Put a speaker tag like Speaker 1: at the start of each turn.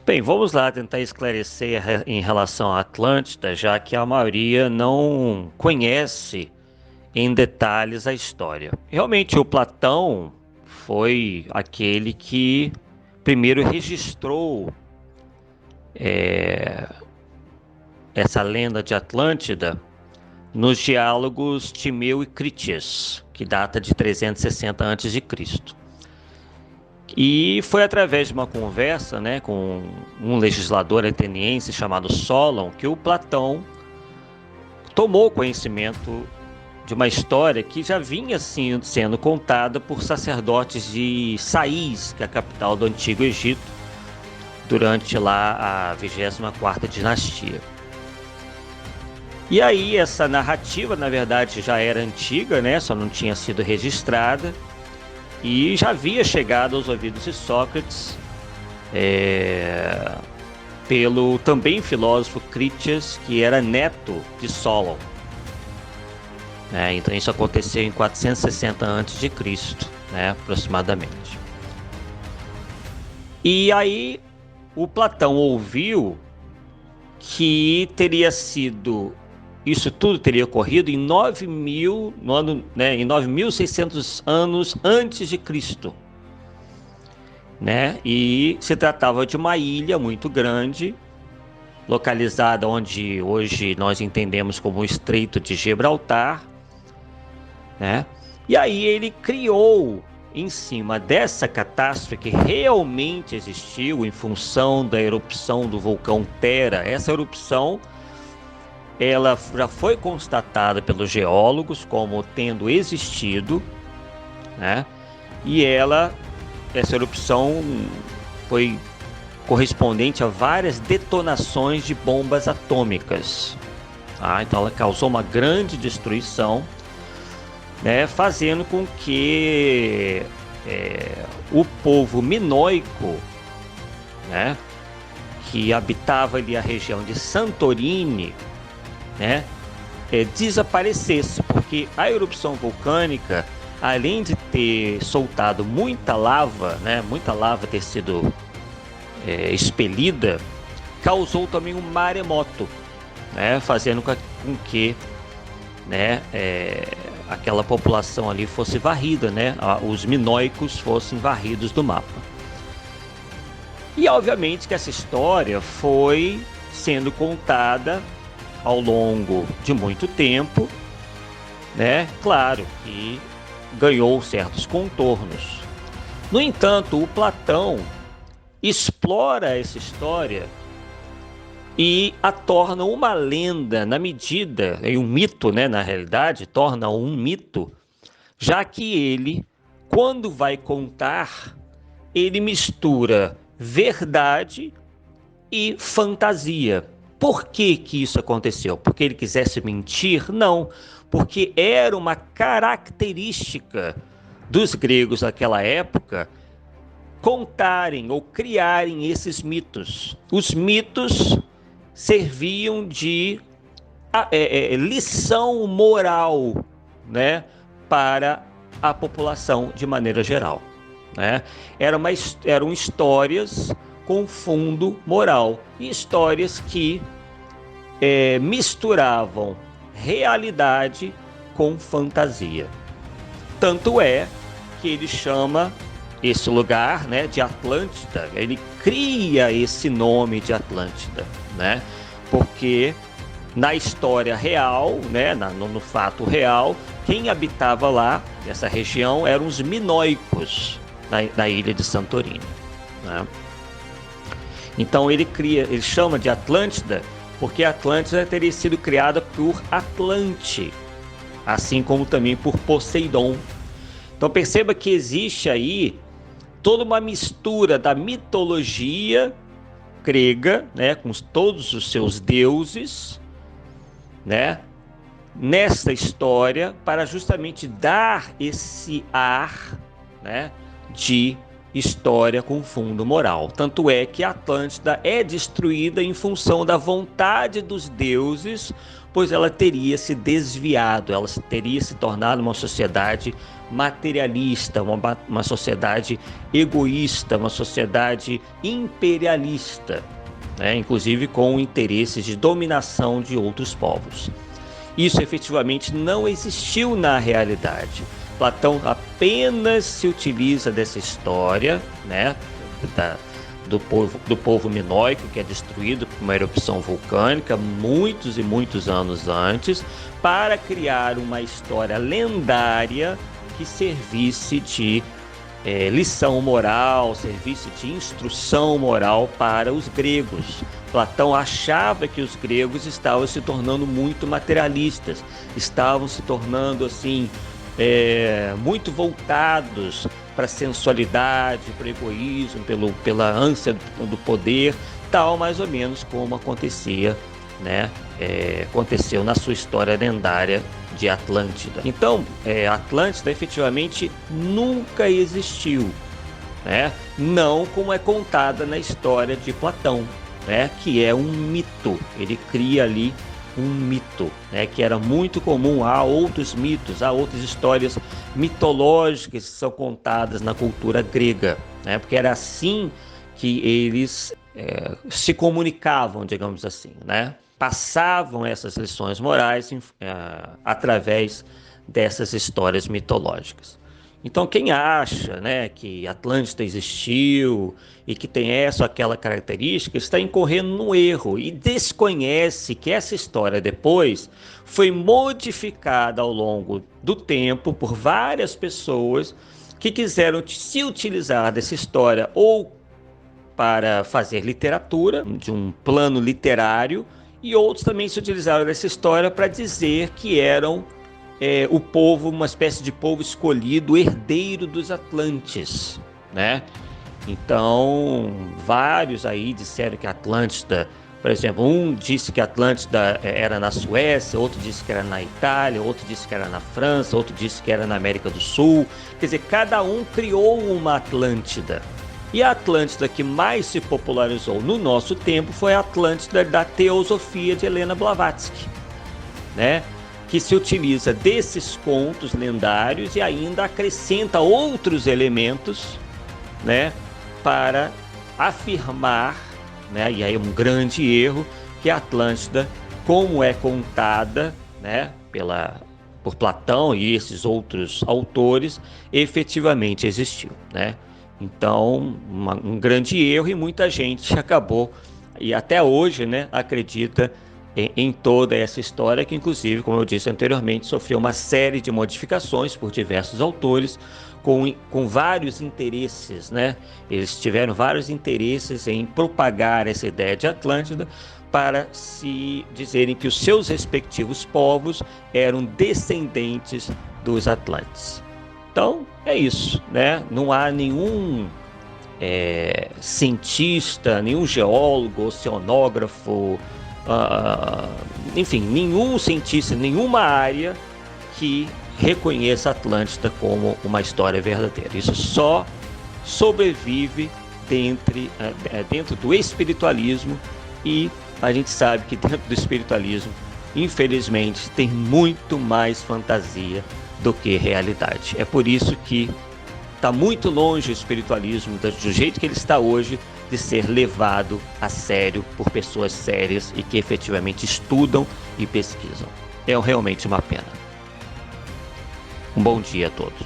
Speaker 1: Bem, vamos lá tentar esclarecer em relação à Atlântida, já que a maioria não conhece em detalhes a história. Realmente, o Platão foi aquele que primeiro registrou essa lenda de Atlântida nos diálogos Timeu e Critias, que data de 360 a.C. E foi através de uma conversa, né, com um legislador ateniense chamado Solon que o Platão tomou conhecimento de uma história que já vinha sendo contada por sacerdotes de Sais, que é a capital do Antigo Egito, durante lá a 24ª dinastia. E aí essa narrativa, na verdade, já era antiga, né, só não tinha sido registrada, e já havia chegado aos ouvidos de Sócrates pelo também filósofo Critias, que era neto de Solon. Então isso aconteceu em 460 a.C., né, aproximadamente. E aí o Platão ouviu que isso tudo teria ocorrido em 9.600 anos antes de Cristo, né? E se tratava de uma ilha muito grande, localizada onde hoje nós entendemos como o Estreito de Gibraltar, né? E aí ele criou, em cima dessa catástrofe que realmente existiu em função da erupção do vulcão Tera. Essa erupção, ela já foi constatada pelos geólogos como tendo existido, né? E essa erupção foi correspondente a várias detonações de bombas atômicas. Então ela causou uma grande destruição, né, fazendo com que o povo minoico, né, que habitava ali a região de Santorini, né, desaparecesse, porque a erupção vulcânica, além de ter soltado muita lava, né, muita lava ter sido expelida, causou também um maremoto, né, fazendo com que, né, aquela população ali fosse varrida, né, os minoicos fossem varridos do mapa. E obviamente que essa história foi sendo contada ao longo de muito tempo, né, claro que ganhou certos contornos. No entanto, o Platão explora essa história e a torna uma lenda na medida, e um mito, né, na realidade, torna um mito, já que ele, quando vai contar, ele mistura verdade e fantasia. Por que que isso aconteceu? Porque ele quisesse mentir? Não, porque era uma característica dos gregos daquela época contarem ou criarem esses mitos. Os mitos serviam de lição moral, né, para a população de maneira geral, né? Eram histórias com fundo moral, e histórias que misturavam realidade com fantasia. Tanto é que ele chama esse lugar, né, de Atlântida. Ele cria esse nome de Atlântida, né, porque na história real, né, no fato real, quem habitava lá, nessa região, eram os minoicos da ilha de Santorini, né? Então ele chama de Atlântida porque a Atlântida teria sido criada por Atlante, assim como também por Poseidon. Então perceba que existe aí toda uma mistura da mitologia grega, né, com todos os seus deuses, né, nessa história, para justamente dar esse ar, né, de história com fundo moral. Tanto é que a Atlântida é destruída em função da vontade dos deuses, pois ela teria se desviado, ela teria se tornado uma sociedade materialista, uma sociedade egoísta, uma sociedade imperialista, né? Inclusive com interesses de dominação de outros povos. Isso efetivamente não existiu na realidade. Platão apenas se utiliza dessa história, né, do povo minoico, que é destruído por uma erupção vulcânica muitos e muitos anos antes, para criar uma história lendária que servisse de lição moral, servisse de instrução moral para os gregos. Platão achava que os gregos estavam se tornando muito materialistas, estavam se tornando assim muito voltados para a sensualidade, para o egoísmo, pela ânsia do poder, tal mais ou menos como acontecia, né? Aconteceu na sua história lendária de Atlântida. Então, Atlântida efetivamente nunca existiu, né? Não como é contada na história de Platão, né? Que é um mito. Ele cria ali um mito, né, que era muito comum. Há outros mitos, há outras histórias mitológicas que são contadas na cultura grega, né, porque era assim que eles se comunicavam, digamos assim, né, passavam essas lições morais através dessas histórias mitológicas. Então, quem acha, né, que Atlântida existiu e que tem essa ou aquela característica, está incorrendo no erro e desconhece que essa história depois foi modificada ao longo do tempo por várias pessoas que quiseram se utilizar dessa história ou para fazer literatura, de um plano literário, e outros também se utilizaram dessa história para dizer que eram o povo, uma espécie de povo escolhido, herdeiro dos Atlantes, né? Então, vários aí disseram que a Atlântida, por exemplo, um disse que a Atlântida era na Suécia, outro disse que era na Itália, outro disse que era na França, outro disse que era na América do Sul. Quer dizer, cada um criou uma Atlântida. E a Atlântida que mais se popularizou no nosso tempo foi a Atlântida da Teosofia de Helena Blavatsky, né? Que se utiliza desses contos lendários e ainda acrescenta outros elementos, né, para afirmar, né, e aí é um grande erro, que a Atlântida, como é contada, né, por Platão e esses outros autores, efetivamente existiu, né? Então, um grande erro, e muita gente acabou, e até hoje, né, acredita em toda essa história, que inclusive, como eu disse anteriormente, sofreu uma série de modificações por diversos autores, com vários interesses, né? Eles tiveram vários interesses em propagar essa ideia de Atlântida para se dizerem que os seus respectivos povos eram descendentes dos Atlantes. Então, é isso, né? Não há nenhum cientista, nenhum geólogo, oceanógrafo, enfim, nenhum cientista, nenhuma área que reconheça a Atlântida como uma história verdadeira. Isso só sobrevive dentro do espiritualismo, e a gente sabe que dentro do espiritualismo, infelizmente, tem muito mais fantasia do que realidade. É por isso que está muito longe o espiritualismo, do jeito que ele está hoje, de ser levado a sério por pessoas sérias e que efetivamente estudam e pesquisam. É realmente uma pena. Um bom dia a todos.